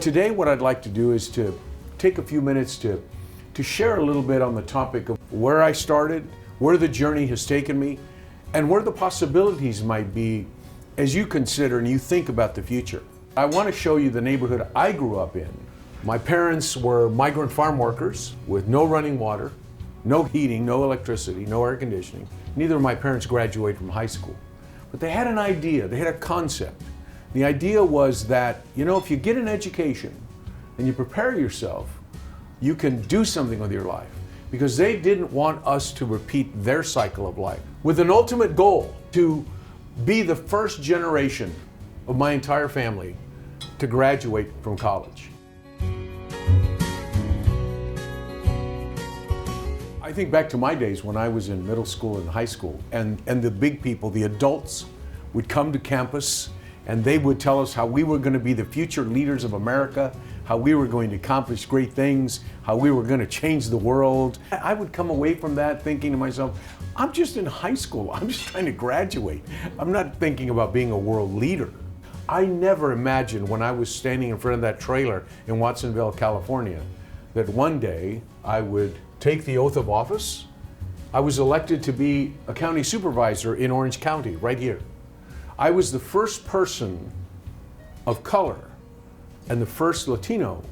Today what I'd like to do is to take a few minutes to share a little bit on the topic of where I started, where the journey has taken me, and where the possibilities might be as you consider and you think about the future. I want to show you the neighborhood I grew up in. My parents were migrant farm workers with no running water, no heating, no electricity, no air conditioning. Neither of my parents graduated from high school. But they had an idea, they had a concept. The idea was that, if you get an education and you prepare yourself, you can do something with your life. Because they didn't want us to repeat their cycle of life. With an ultimate goal to be the first generation of my entire family to graduate from college. I think back to my days when I was in middle school and high school, and the big people, the adults, would come to campus and they would tell us how we were going to be the future leaders of America, how we were going to accomplish great things, how we were going to change the world. I would come away from that thinking to myself, I'm just in high school, I'm just trying to graduate. I'm not thinking about being a world leader. I never imagined when I was standing in front of that trailer in Watsonville, California, that one day I would take the oath of office. I was elected to be a county supervisor in Orange County, right here. I was the first person of color and the first Latino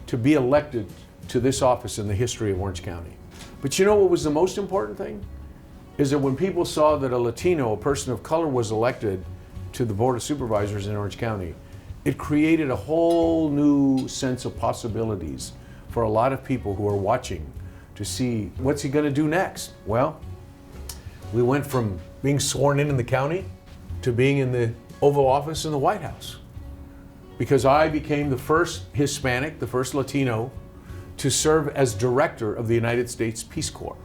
to be elected to this office in the history of Orange County. But you know what was the most important thing? Is that when people saw that a Latino, a person of color, was elected to the Board of Supervisors in Orange County, it created a whole new sense of possibilities for a lot of people who are watching to see what's he going to do next. Well, we went from being sworn in the county to being in the Oval Office in the White House, because I became the first Hispanic, the first Latino, to serve as director of the United States Peace Corps.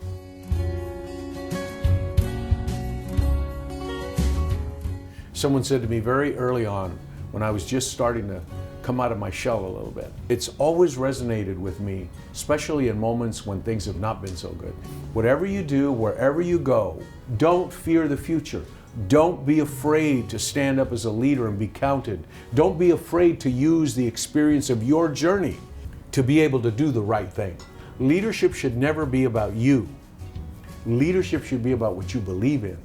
Someone said to me very early on, when I was just starting to come out of my shell a little bit, it's always resonated with me, especially in moments when things have not been so good. Whatever you do, wherever you go, don't fear the future. Don't be afraid to stand up as a leader and be counted. Don't be afraid to use the experience of your journey to be able to do the right thing. Leadership should never be about you. Leadership should be about what you believe in.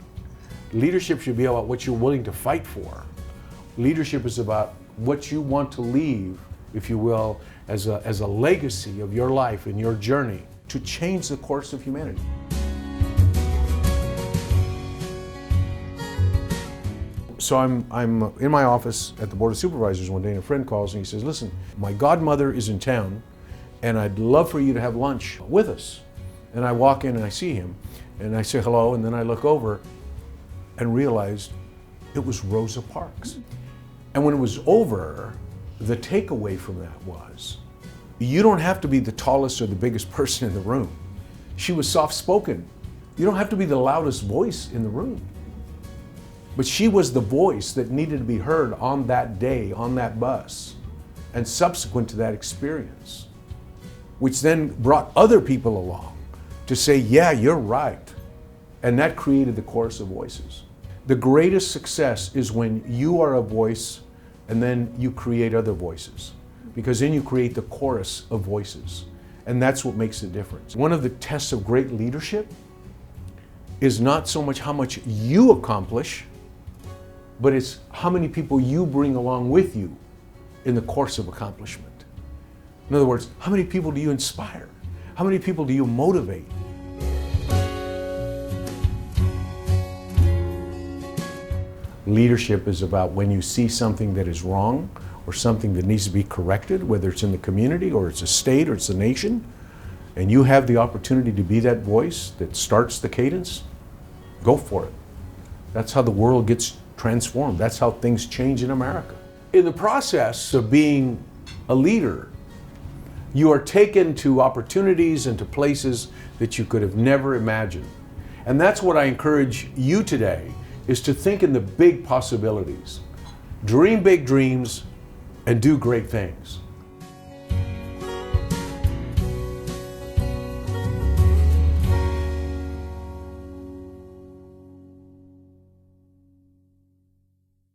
Leadership should be about what you're willing to fight for. Leadership is about what you want to leave, if you will, as a legacy of your life and your journey to change the course of humanity. So I'm in my office at the Board of Supervisors one day, and a friend calls and he says, listen, my godmother is in town and I'd love for you to have lunch with us. And I walk in and I see him and I say hello, and then I look over and realized it was Rosa Parks. And when it was over, the takeaway from that was, you don't have to be the tallest or the biggest person in the room. She was soft-spoken. You don't have to be the loudest voice in the room. But she was the voice that needed to be heard on that day, on that bus, and subsequent to that experience, which then brought other people along to say, yeah, you're right. And that created the chorus of voices. The greatest success is when you are a voice and then you create other voices, because then you create the chorus of voices. And that's what makes the difference. One of the tests of great leadership is not so much how much you accomplish, but it's how many people you bring along with you in the course of accomplishment. In other words, how many people do you inspire? How many people do you motivate? Leadership is about when you see something that is wrong or something that needs to be corrected, whether it's in the community or it's a state or it's a nation, and you have the opportunity to be that voice that starts the cadence, go for it. That's how the world gets transformed. That's how things change in America. In the process of being a leader, you are taken to opportunities and to places that you could have never imagined. And that's what I encourage you today, is to think in the big possibilities. Dream big dreams and do great things.